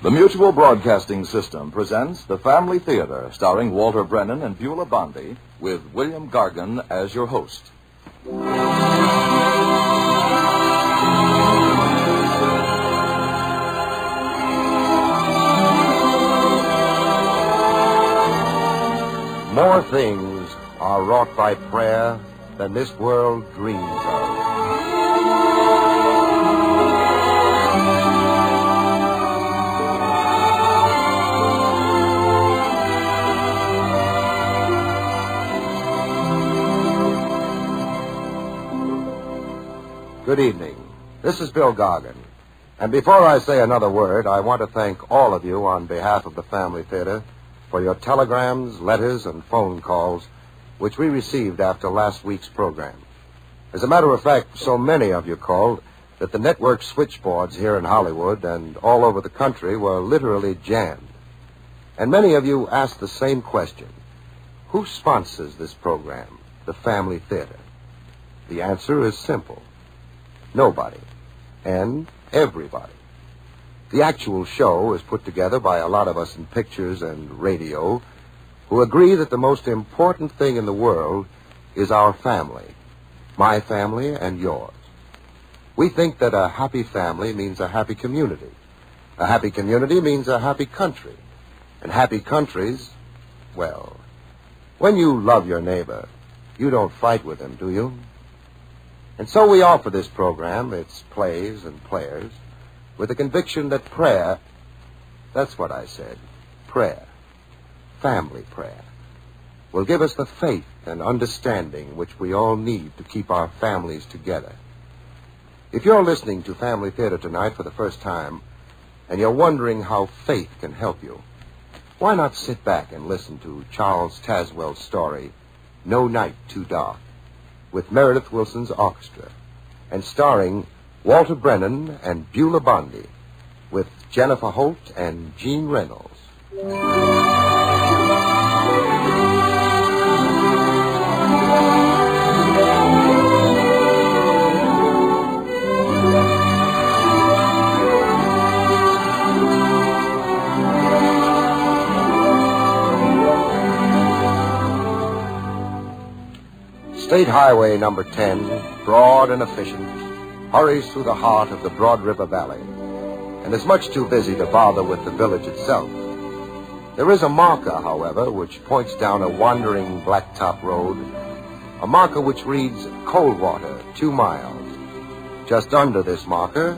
The Mutual Broadcasting System presents The Family Theater, starring Walter Brennan and Beulah Bondi, with William Gargan as your host. More things are wrought by prayer than this world dreams of. Good evening. This is Bill Gargan. And before I say another word, I want to thank all of you on behalf of the Family Theater for your telegrams, letters, and phone calls which we received after last week's program. As a matter of fact, so many of you called that the network switchboards here in Hollywood and all over the country were literally jammed. And many of you asked the same question. Who sponsors this program, the Family Theater? The answer is simple. Nobody. And everybody. The actual show is put together by a lot of us in pictures and radio who agree that the most important thing in the world is our family. My family and yours. We think that a happy family means a happy community. A happy community means a happy country. And happy countries, well, when you love your neighbor, you don't fight with him, do you? And so we offer this program, its plays and players, with the conviction that prayer, that's what I said, prayer, family prayer, will give us the faith and understanding which we all need to keep our families together. If you're listening to Family Theater tonight for the first time, and you're wondering how faith can help you, why not sit back and listen to Charles Tazwell's story, No Night Too Dark, with Meredith Willson's orchestra, and starring Walter Brennan and Beulah Bondi, with Jennifer Holt and Jean Reynolds. State Highway number 10, broad and efficient, hurries through the heart of the Broad River Valley and is much too busy to bother with the village itself. There is a marker, however, which points down a wandering blacktop road, a marker which reads Coldwater, 2 miles. Just under this marker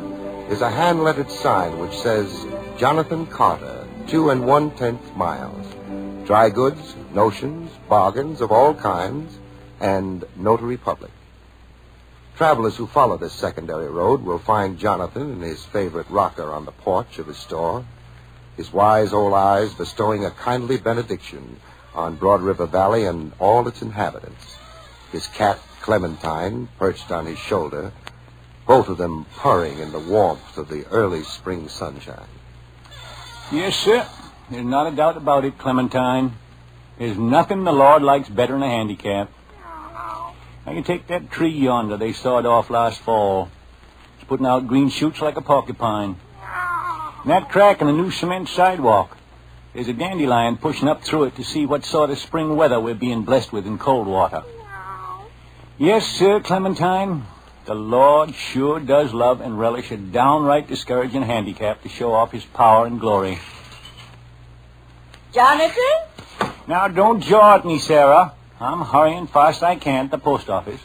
is a hand-lettered sign which says Jonathan Carter, 2 1/10 miles. Dry goods, notions, bargains of all kinds, and notary public. Travelers who follow this secondary road will find Jonathan in his favorite rocker on the porch of his store, his wise old eyes bestowing a kindly benediction on Broad River Valley and all its inhabitants, his cat Clementine perched on his shoulder, both of them purring in the warmth of the early spring sunshine. Yes, sir. There's not a doubt about it, Clementine. There's nothing the Lord likes better than a handicap. Now, you take that tree yonder they sawed off last fall. It's putting out green shoots like a porcupine. And that crack in the new cement sidewalk, there's a dandelion pushing up through it to see what sort of spring weather we're being blessed with in Coldwater. Yes, sir, Clementine, the Lord sure does love and relish a downright discouraging handicap to show off his power and glory. Jonathan? Now, don't jaw at me, Sarah. I'm hurrying fast I can at the post office.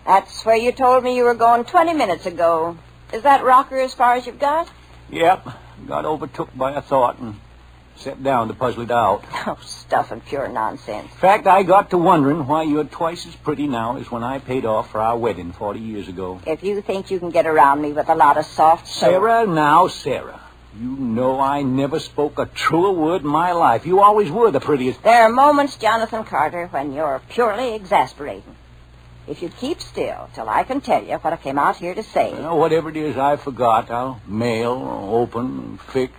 That's where you told me you were going 20 minutes ago. Is that rocker as far as you've got? Yep. Got overtook by a thought and sat down to puzzle it out. Oh, stuff and pure nonsense. In fact, I got to wondering why you're twice as pretty now as when I paid off for our wedding 40 years ago. If you think you can get around me with a lot of soft soap... Sarah, now, Sarah. You know I never spoke a truer word in my life. You always were the prettiest. There are moments, Jonathan Carter, when you're purely exasperating. If you'd keep still till I can tell you what I came out here to say. Well, whatever it is I forgot, I'll mail, open, fix,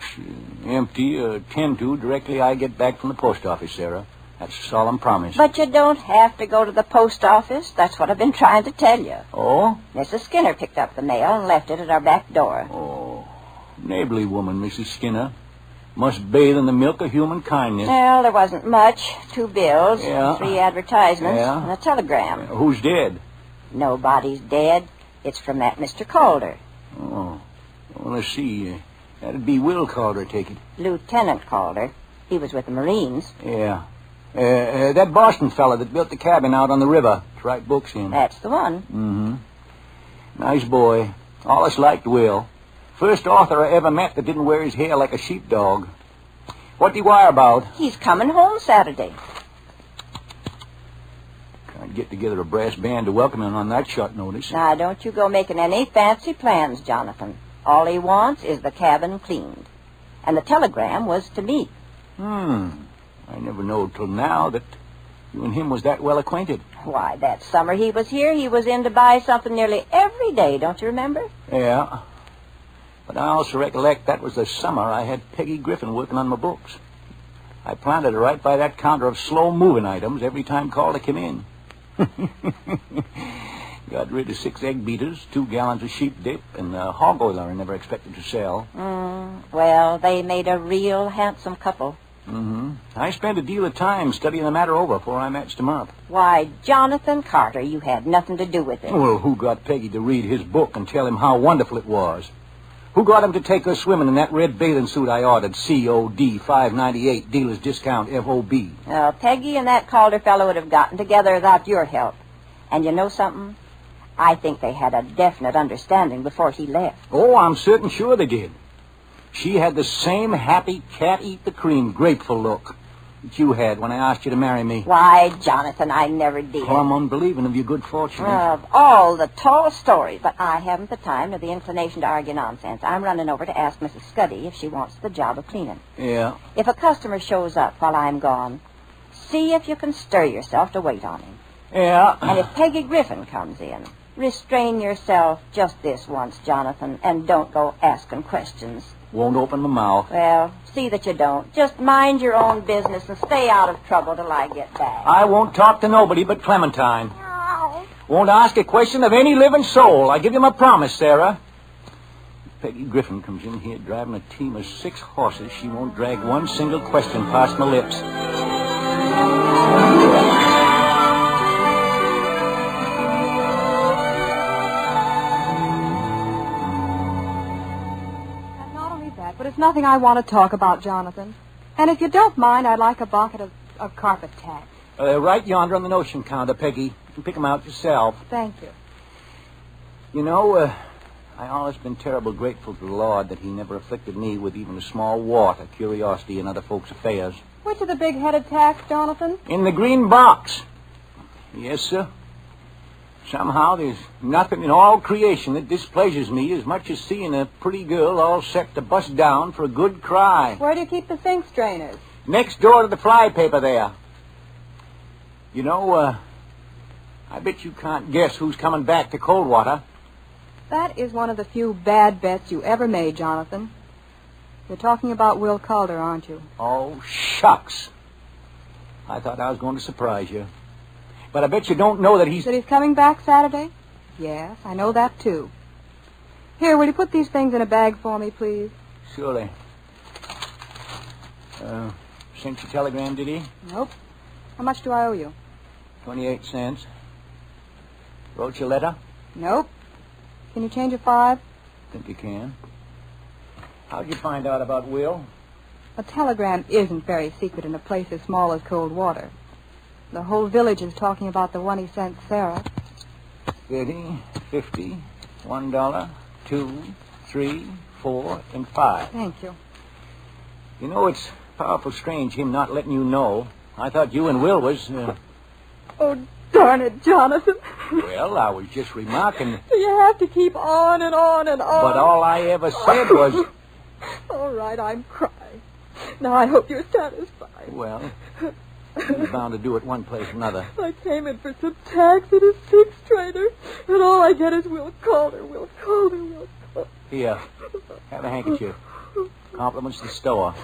empty, tend to directly I get back from the post office, Sarah. That's a solemn promise. But you don't have to go to the post office. That's what I've been trying to tell you. Oh? Mrs. Skinner picked up the mail and left it at our back door. Oh, neighborly woman, Mrs. Skinner. Must bathe in the milk of human kindness. Well, there wasn't much. 2 bills, Yeah. 3 advertisements, Yeah. and a telegram. Who's dead? Nobody's dead. It's from that Mr. Calder. Oh. Well, let's see. That'd be Will Calder, take it. Lieutenant Calder. He was with the Marines. Yeah. That Boston fella that built the cabin out on the river to write books in. That's the one. Mm-hmm. Nice boy. Always liked Will. First author I ever met that didn't wear his hair like a sheepdog. What'd he wire about? He's coming home Saturday. Can't get together a brass band to welcome him on that short notice. Now, don't you go making any fancy plans, Jonathan. All he wants is the cabin cleaned. And the telegram was to me. I never knowed till now that you and him was that well acquainted. Why, that summer he was here, he was in to buy something nearly every day, don't you remember? Yeah. But I also recollect that was the summer I had Peggy Griffin working on my books. I planted her right by that counter of slow-moving items every time Calder came in. Got rid of 6 egg beaters, 2 gallons of sheep dip, and the hog oiler I never expected to sell. Well, they made a real handsome couple. Mm-hmm. I spent a deal of time studying the matter over before I matched them up. Why, Jonathan Carter, you had nothing to do with it. Well, who got Peggy to read his book and tell him how wonderful it was? Who got him to take her swimming in that red bathing suit I ordered, COD, $5.98, dealer's discount, FOB? Peggy and that Calder fellow would have gotten together without your help. And you know something? I think they had a definite understanding before he left. Oh, I'm certain sure they did. She had the same happy cat-eat-the-cream grateful look that you had when I asked you to marry me. Why, Jonathan, I never did. Oh, I'm unbelieving of your good fortune. Of all the tall stories, but I haven't the time or the inclination to argue nonsense. I'm running over to ask Mrs. Scuddy if she wants the job of cleaning. Yeah. If a customer shows up while I'm gone, see if you can stir yourself to wait on him. Yeah. And if Peggy Griffin comes in, restrain yourself just this once, Jonathan, and don't go asking questions. Won't open my mouth. Well, see that you don't. Just mind your own business and stay out of trouble till I get back. I won't talk to nobody but Clementine. Won't ask a question of any living soul. I give you my promise, Sarah. If Peggy Griffin comes in here driving a team of 6 horses, she won't drag one single question past my lips. But it's nothing I want to talk about, Jonathan. And if you don't mind, I'd like a bucket of carpet tack. Right yonder on the notion counter, Peggy. You can pick 'em out yourself. Thank you. You know, I always been terrible grateful to the Lord that he never afflicted me with even a small wart of curiosity in other folks' affairs. Which of the big-headed tacks, Jonathan? In the green box. Yes, sir. Somehow there's nothing in all creation that displeases me as much as seeing a pretty girl all set to bust down for a good cry. Where do you keep the sink strainers? Next door to the fly paper there. You know, I bet you can't guess who's coming back to Coldwater. That is one of the few bad bets you ever made, Jonathan. You're talking about Will Calder, aren't you? Oh, shucks. I thought I was going to surprise you. But I bet you don't know that he's... That he's coming back Saturday? Yes, I know that, too. Here, will you put these things in a bag for me, please? Surely. Sent your telegram, did he? Nope. How much do I owe you? 28 cents. Wrote your letter? Nope. Can you change a 5? Think you can. How'd you find out about Will? A telegram isn't very secret in a place as small as Coldwater. The whole village is talking about the one he sent Sarah. 30, 50, $1, 2, 3, 4, and 5. Thank you. You know, it's powerful strange him not letting you know. I thought you and Will was... Oh, darn it, Jonathan. Well, I was just remarking... Do you have to keep on and on and on? But all I ever said was... All right, I'm crying. Now, I hope you're satisfied. Well... You're bound to do it one place or another. I came in for some tax at a six trader, and all I get is Will Calder, Will Calder, Will Calder. Here, have a handkerchief. Compliments to the store.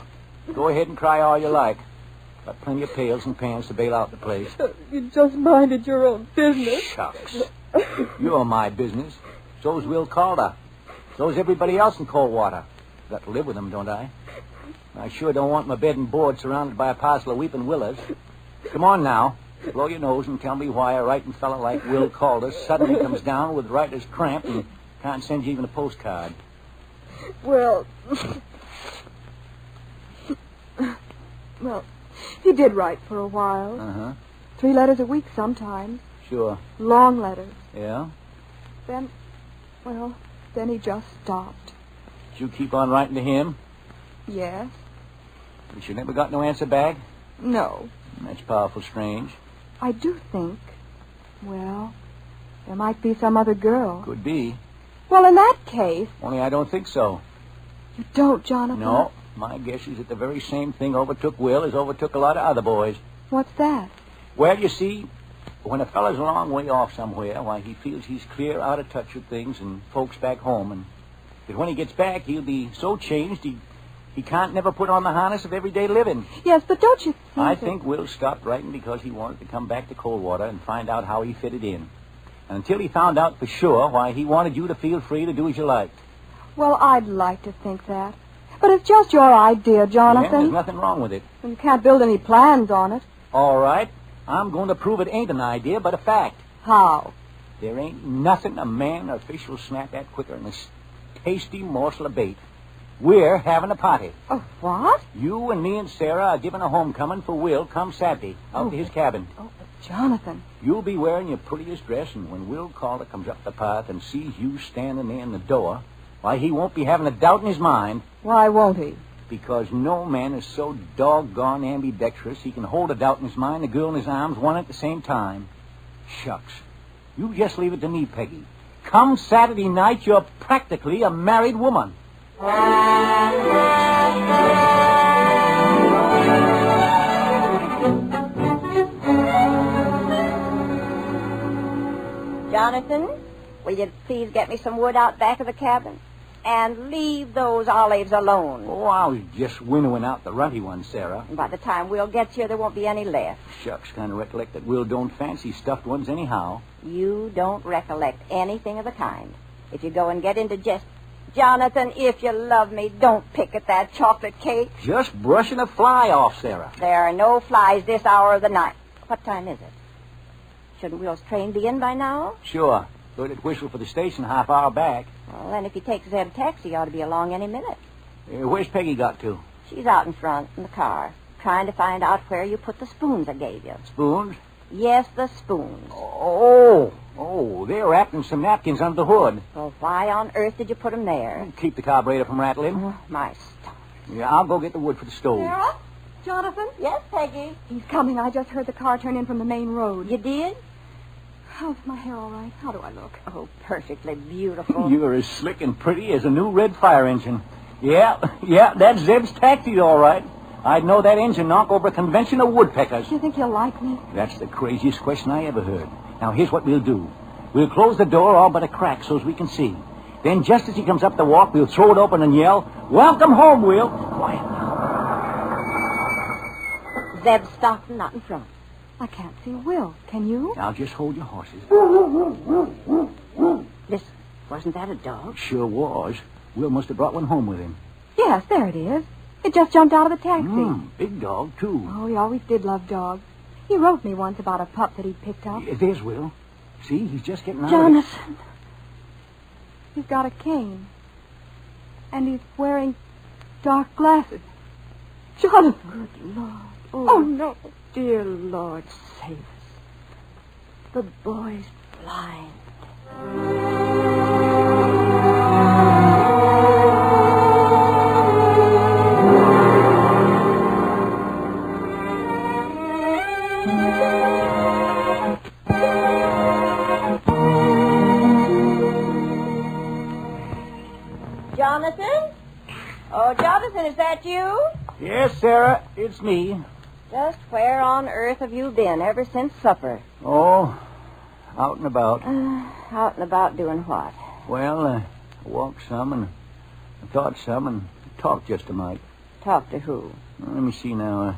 Go ahead and cry all you like. Got plenty of pails and pans to bail out the place. You just minded your own business. Shucks. You're my business. So's Will Calder. So's everybody else in Coldwater. Got to live with him, don't I? I sure don't want my bed and board surrounded by a parcel of weeping willows. Come on now. Blow your nose and tell me why a writing fella like Will Calder suddenly comes down with writer's cramp and can't send you even a postcard. Well, he did write for a while. Uh-huh. 3 letters a week sometimes. Sure. Long letters. Yeah? Then he just stopped. Did you keep on writing to him? Yes. But you never got no answer back? No. That's powerful strange. I do think, there might be some other girl. Could be. Well, in that case... Only I don't think so. You don't, Jonathan? No. My guess is that the very same thing overtook Will as overtook a lot of other boys. What's that? Well, you see, when a fella's a long way off somewhere, why, he feels he's clear out of touch with things and folks back home, and that when he gets back, he'll be so changed he can't never put on the harness of everyday living. Yes, but don't you think I think Will stopped writing because he wanted to come back to Coldwater and find out how he fitted in. And until he found out for sure, why, he wanted you to feel free to do as you liked. Well, I'd like to think that. But it's just your idea, Jonathan. Yeah, there's nothing wrong with it. And you can't build any plans on it. All right. I'm going to prove it ain't an idea, but a fact. How? There ain't nothing a man or fish will snap at quicker than this tasty morsel of bait. We're having a party. Oh, what? You and me and Sarah are giving a homecoming for Will come Saturday out to his cabin. Oh, but Jonathan. You'll be wearing your prettiest dress, and when Will Calder comes up the path and sees you standing there in the door, why, he won't be having a doubt in his mind. Why won't he? Because no man is so doggone ambidextrous he can hold a doubt in his mind and a girl in his arms, one at the same time. Shucks. You just leave it to me, Peggy. Come Saturday night, you're practically a married woman. Jonathan, will you please get me some wood out back of the cabin? And leave those olives alone. Oh, I was just winnowing out the rutty ones, Sarah. And by the time Will gets here, there won't be any left. Shucks, kind of recollect that Will don't fancy stuffed ones anyhow. You don't recollect anything of the kind. If you go and get into Jonathan, if you love me, don't pick at that chocolate cake. Just brushing a fly off, Sarah. There are no flies this hour of the night. What time is it? Shouldn't Will's train be in by now? Sure. Heard it whistle for the station a half hour back. Well, then if he takes Zeb's taxi, he ought to be along any minute. Where's Peggy got to? She's out in front in the car, trying to find out where you put the spoons I gave you. Spoons? Yes, the spoons. Oh, they're wrapped in some napkins under the hood. Well, why on earth did you put them there? Keep the carburetor from rattling. Oh, my stars. Yeah, I'll go get the wood for the stove. Sarah? Jonathan? Yes, Peggy. He's coming. I just heard the car turn in from the main road. You did? How's my hair all right? How do I look? Oh, perfectly beautiful. You're as slick and pretty as a new red fire engine. Yeah, that's Zeb's taxi, all right. I'd know that engine knock over a convention of woodpeckers. Do you think he'll like me? That's the craziest question I ever heard. Now, here's what we'll do. We'll close the door all but a crack so as we can see. Then, just as he comes up the walk, we'll throw it open and yell, "Welcome home, Will." Quiet now. Zeb stopped and not in front. I can't see Will. Can you? Now, just hold your horses. Listen, wasn't that a dog? Sure was. Will must have brought one home with him. Yes, there it is. It just jumped out of the taxi. Big dog, too. Oh, he always did love dogs. He wrote me once about a pup that he'd picked up. There's Will. See, he's just getting out Jonathan. He's got a cane. And he's wearing dark glasses. Jonathan. Good Lord. Oh, no. Dear Lord, save us. The boy's blind. Jonathan? Oh, Jonathan, is that you? Yes, Sarah, it's me. Just where on earth have you been ever since supper? Oh, out and about. Out and about doing what? Well, I walked some and I thought some and talked just a mite. Talk to who? Let me see now.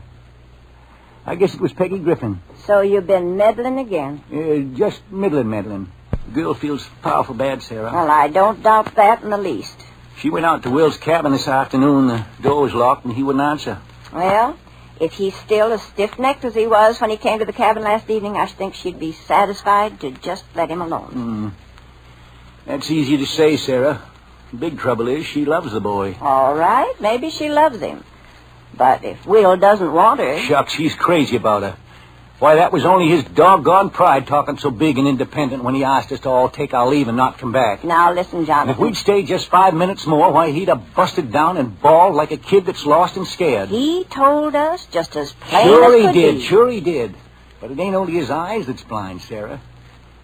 I guess it was Peggy Griffin. So you've been meddling again? Just meddling. The girl feels powerful bad, Sarah. Well, I don't doubt that in the least. She went out to Will's cabin this afternoon. The door was locked and he wouldn't answer. Well, if he's still as stiff-necked as he was when he came to the cabin last evening, I think she'd be satisfied to just let him alone. That's easy to say, Sarah. The big trouble is she loves the boy. All right, maybe she loves him. But if Will doesn't want her... Shucks, he's crazy about her. Why, that was only his doggone pride talking so big and independent when he asked us to all take our leave and not come back. Now, listen, Jonathan. If we'd stayed just 5 minutes more, why, he'd have busted down and bawled like a kid that's lost and scared. He told us just as plain Sure as he could did, be. sure he did. But it ain't only his eyes that's blind, Sarah.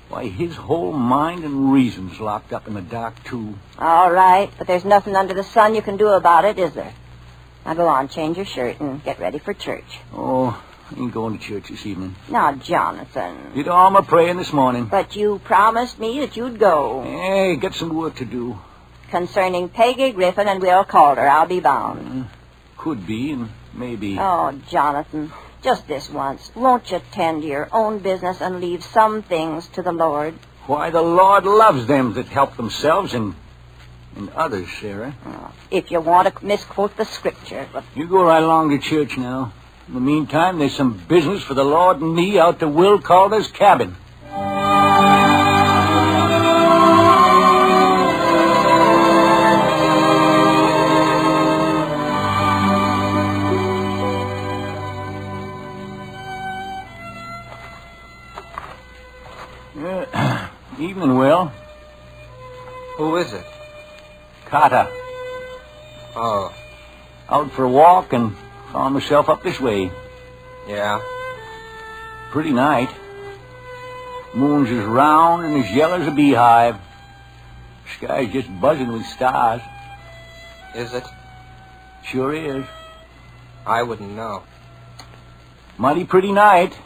Why, his whole mind and reason's locked up in the dark, too. All right, but there's nothing under the sun you can do about it, is there? Now go on, change your shirt and get ready for church. Oh, I ain't going to church this evening. Now, Jonathan. Did all my praying this morning. But you promised me that you'd go. Hey, got some work to do. Concerning Peggy Griffin and Will Calder, I'll be bound. Could be, and maybe. Oh, Jonathan, just this once. Won't you tend to your own business and leave some things to the Lord? Why, the Lord loves them that help themselves and others, Sarah. Oh, if you want to misquote the scripture. But... You go right along to church now. In the meantime, there's some business for the Lord and me out to Will Calder's cabin. Evening, Will. Who is it? Carter. Oh, Out for a walk and found myself up this way. yeah. Pretty night. Moon's as round and as yellow as a beehive. Sky's just buzzing with stars. Is it? Sure is. I wouldn't know. Mighty pretty night.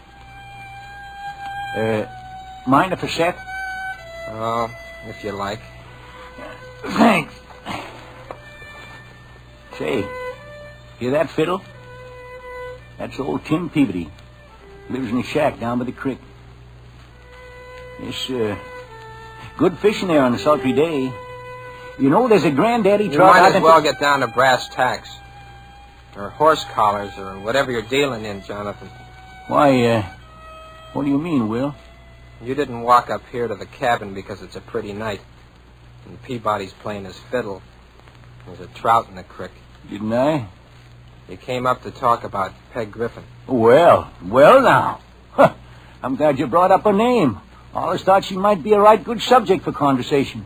Mind if I set? Oh, if you like. Thanks. Say, hear that fiddle? That's old Tim Peabody. Lives in a shack down by the creek. It's, good fishing there on a sultry day. You know, there's a granddaddy You trout... might as well get down to brass tacks. Or horse collars, or whatever you're dealing in, Jonathan. Why, what do you mean, Will? You didn't walk up here to the cabin because it's a pretty night. And Peabody's playing his fiddle. There's a trout in the creek. Didn't I? You came up to talk about Peg Griffin. Well now. Huh. I'm glad you brought up her name. Always thought she might be a right good subject for conversation.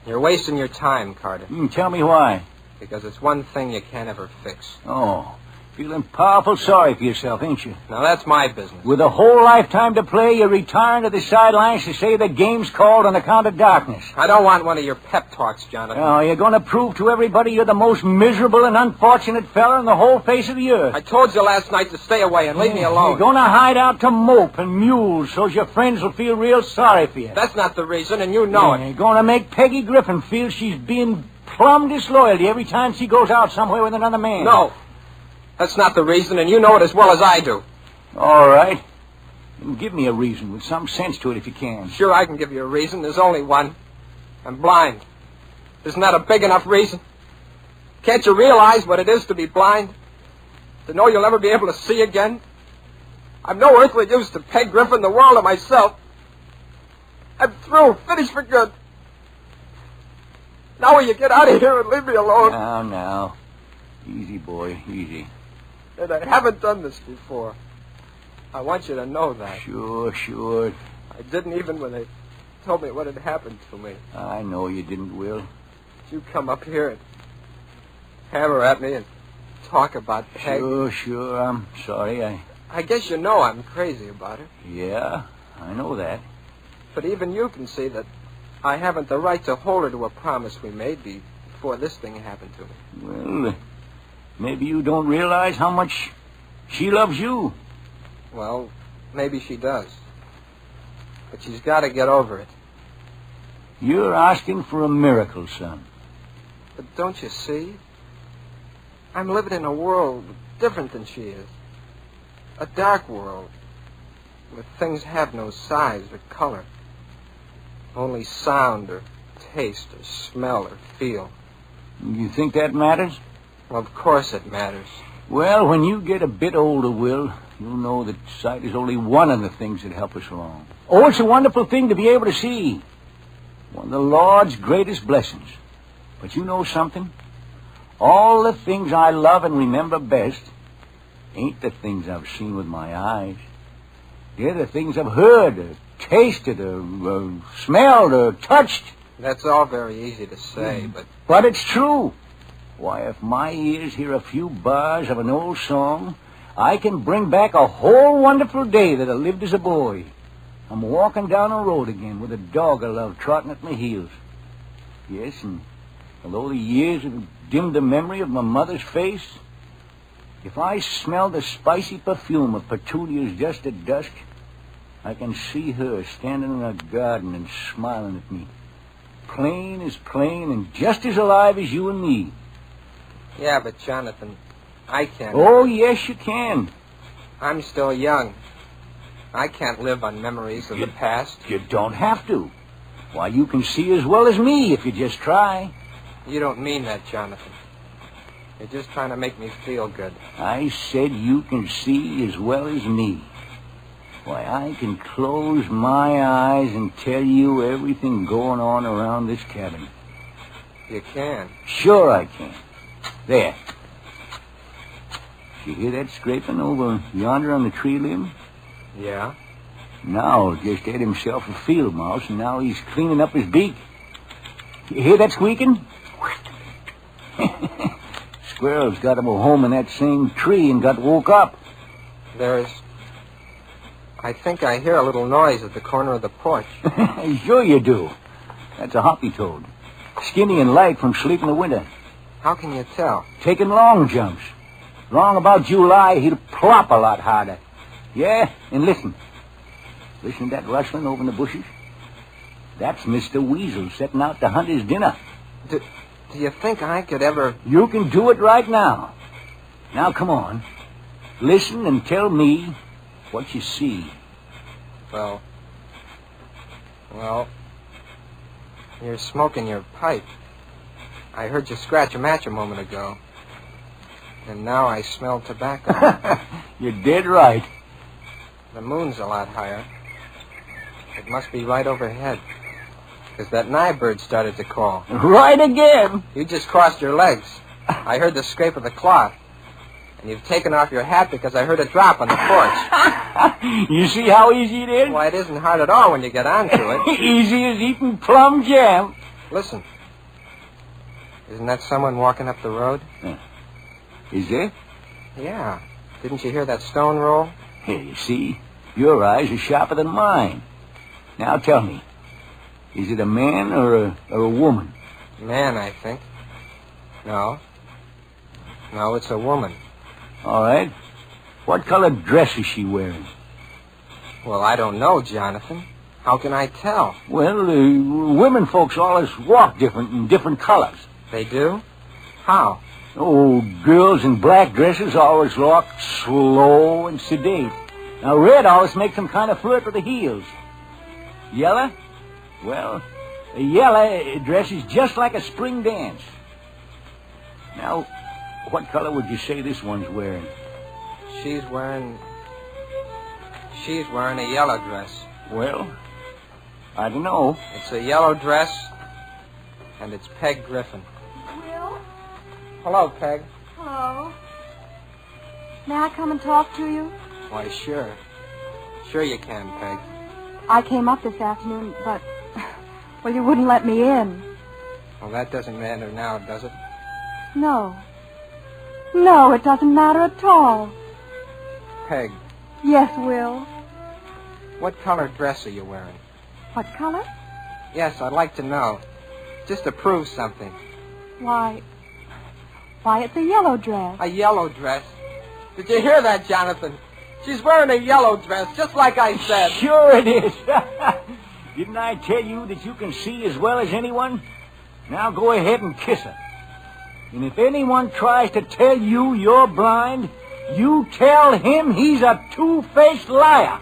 You're wasting your time, Carter. Tell me why. Because it's one thing you can't ever fix. Oh, feeling powerful sorry for yourself, ain't you? Now, that's my business. With a whole lifetime to play, you're retiring to the sidelines to say the game's called on account of darkness. I don't want one of your pep talks, Jonathan. Oh, you're going to prove to everybody you're the most miserable and unfortunate fella on the whole face of the earth. I told you last night to stay away and leave me alone. You're going to hide out to mope and mule so's your friends will feel real sorry for you. That's not the reason, and you know it. You're going to make Peggy Griffin feel she's being plumb disloyal every time she goes out somewhere with another man. No. That's not the reason, and you know it as well as I do. All right. Then give me a reason with some sense to it if you can. Sure, I can give you a reason. There's only one. I'm blind. Isn't that a big enough reason? Can't you realize what it is to be blind? To know you'll never be able to see again? I'm no earthly use to Peg Griffin, the world, or myself. I'm through. Finished for good. Now will you get out of here and leave me alone? Now. Easy, boy, easy. And I haven't done this before. I want you to know that. Sure. I didn't even when they told me what had happened to me. I know you didn't, Will. You come up here and hammer at me and talk about Peg. Sure, I'm sorry. I guess you know I'm crazy about her. Yeah, I know that. But even you can see that I haven't the right to hold her to a promise we made before this thing happened to me. Well, maybe you don't realize how much she loves you. Well, maybe she does. But she's got to get over it. You're asking for a miracle, son. But don't you see? I'm living in a world different than she is. A dark world, where things have no size or color. Only sound or taste or smell or feel. You think that matters? Well, of course it matters. Well, when you get a bit older, Will, you'll know that sight is only one of the things that help us along. Oh, it's a wonderful thing to be able to see. One of the Lord's greatest blessings. But you know something? All the things I love and remember best ain't the things I've seen with my eyes. They're the things I've heard, or tasted, or smelled, or touched. That's all very easy to say, but... But it's true. Why, if my ears hear a few bars of an old song, I can bring back a whole wonderful day that I lived as a boy. I'm walking down a road again with a dog I love trotting at my heels. Yes, and although the years have dimmed the memory of my mother's face, if I smell the spicy perfume of petunias just at dusk, I can see her standing in her garden and smiling at me. Plain as plain and just as alive as you and me. Yeah, but Jonathan, I can't. Oh, yes, you can. I'm still young. I can't live on memories of the past. You don't have to. Why, you can see as well as me if you just try. You don't mean that, Jonathan. You're just trying to make me feel good. I said you can see as well as me. Why, I can close my eyes and tell you everything going on around this cabin. You can? Sure I can. There. You hear that scraping over yonder on the tree limb? Yeah? Now just had himself a field mouse, and now he's cleaning up his beak. You hear that squeaking? Squirrels got him home in that same tree and got woke up. I think I hear a little noise at the corner of the porch. Sure you do. That's a hoppy toad. Skinny and light from sleep in the winter. How can you tell? Taking long jumps. Wrong about July, he'll plop a lot harder. Yeah, and listen. Listen to that rustling over in the bushes? That's Mr. Weasel setting out to hunt his dinner. Do you think I could ever... You can do it right now. Now, come on. Listen and tell me what you see. Well, you're smoking your pipe. I heard you scratch a match a moment ago. And now I smell tobacco. You're dead right. The moon's a lot higher. It must be right overhead. Because that nightbird started to call. Right again. You just crossed your legs. I heard the scrape of the cloth. And you've taken off your hat because I heard it drop on the porch. You see how easy it is? Why, it isn't hard at all when you get onto it. Easy as eating plum jam. Listen. Isn't that someone walking up the road? Is there? Yeah. Didn't you hear that stone roll? Here, you see, your eyes are sharper than mine. Now tell me, is it a man or a woman? Man, I think. No, it's a woman. All right. What colored dress is she wearing? Well, I don't know, Jonathan. How can I tell? Well, women folks always walk different in different colors. They do? How? Oh, girls in black dresses always walk slow and sedate. Now, red always makes them kind of flirt with the heels. Yellow? Well, a yellow dress is just like a spring dance. Now, what color would you say this one's wearing? She's wearing a yellow dress. Well, I don't know. It's a yellow dress, and it's Peg Griffin. Will? Hello, Peg. Hello. May I come and talk to you? Why, sure. Sure you can, Peg. I came up this afternoon, but... Well, you wouldn't let me in. Well, that doesn't matter now, does it? No. No, it doesn't matter at all. Peg, Yes, Will. what color dress are you wearing? What color? Yes, I'd like to know. Just to prove something. Why, it's a yellow dress. A yellow dress. Did you hear that, Jonathan? She's wearing a yellow dress, just like I said. Sure it is. Didn't I tell you that you can see as well as anyone? Now go ahead and kiss her. And if anyone tries to tell you you're blind, you tell him he's a two-faced liar.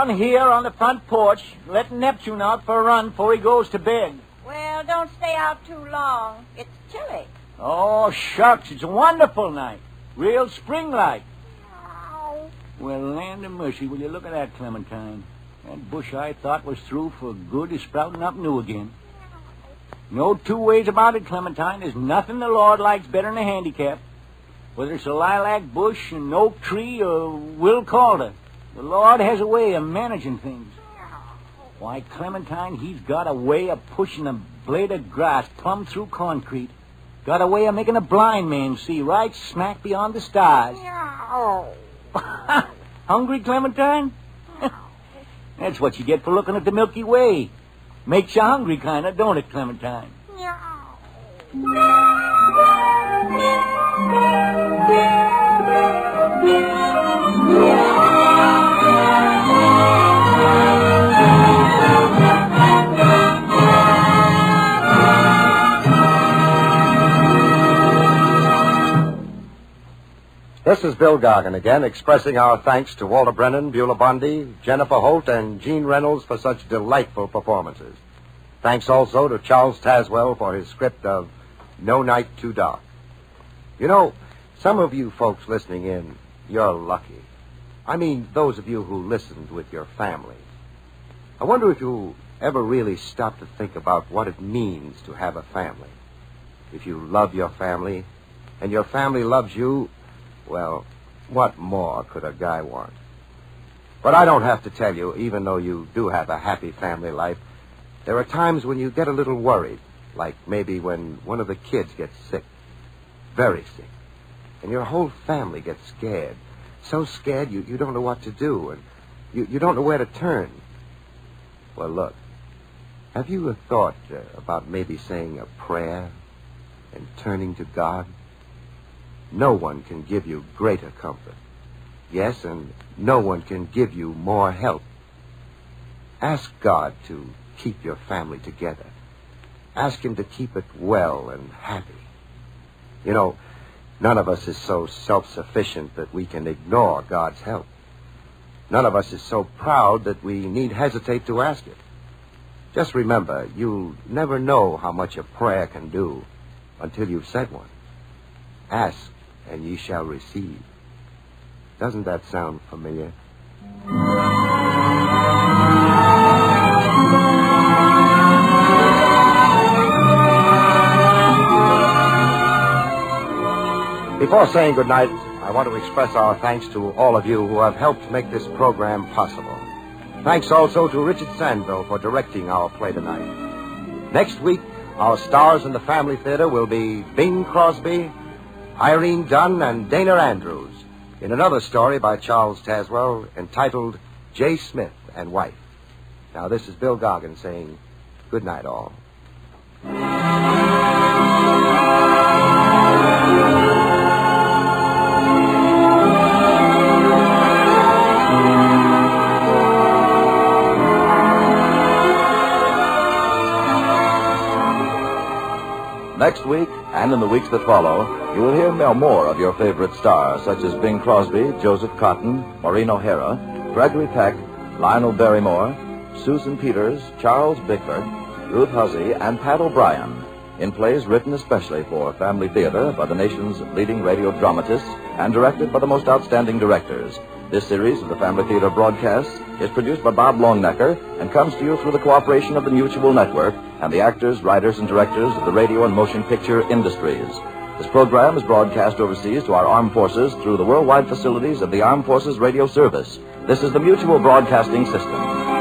down here on the front porch, letting Neptune out for a run before he goes to bed. Well, don't stay out too long. It's chilly. Oh, shucks, it's a wonderful night. Real spring-like. Well, land of mercy, will you look at that, Clementine? That bush I thought was through for good is sprouting up new again. No two ways about it, Clementine. There's nothing the Lord likes better than a handicap. Whether it's a lilac bush, an oak tree, or Will Calder, the Lord has a way of managing things. Why, Clementine, he's got a way of pushing a blade of grass plumb through concrete. Got a way of making a blind man see right smack beyond the stars. Hungry, Clementine? That's what you get for looking at the Milky Way. Makes you hungry, kind of, don't it, Clementine? This is Bill Gargan again, expressing our thanks to Walter Brennan, Beulah Bundy, Jennifer Holt, and Gene Reynolds for such delightful performances. Thanks also to Charles Tazwell for his script of No Night Too Dark. You know, some of you folks listening in, you're lucky. I mean, those of you who listened with your family. I wonder if you ever really stop to think about what it means to have a family. If you love your family, and your family loves you, well, what more could a guy want? But I don't have to tell you, even though you do have a happy family life, there are times when you get a little worried, like maybe when one of the kids gets sick, very sick, and your whole family gets scared, so scared you don't know what to do, and you don't know where to turn. Well, look, have you thought about maybe saying a prayer and turning to God? No one can give you greater comfort. Yes, and no one can give you more help. Ask God to keep your family together. Ask him to keep it well and happy. You know, none of us is so self-sufficient that we can ignore God's help. None of us is so proud that we need hesitate to ask it. Just remember, you'll never know how much a prayer can do until you've said one. Ask, and ye shall receive. Doesn't that sound familiar? Before saying goodnight, I want to express our thanks to all of you who have helped make this program possible. Thanks also to Richard Sandville for directing our play tonight. Next week, our stars in the Family Theater will be Bing Crosby, Irene Dunn, and Dana Andrews in another story by Charles Tazwell entitled J. Smith and Wife. Now, this is Bill Gargan saying good night, all. Next week, and in the weeks that follow, you will hear more of your favorite stars, such as Bing Crosby, Joseph Cotton, Maureen O'Hara, Gregory Peck, Lionel Barrymore, Susan Peters, Charles Bickford, Ruth Huzzy, and Pat O'Brien, in plays written especially for Family Theater by the nation's leading radio dramatists and directed by the most outstanding directors. This series of the Family Theater broadcasts is produced by Bob Longnecker and comes to you through the cooperation of the Mutual Network and the actors, writers, and directors of the radio and motion picture industries. This program is broadcast overseas to our armed forces through the worldwide facilities of the Armed Forces Radio Service. This is the Mutual Broadcasting System.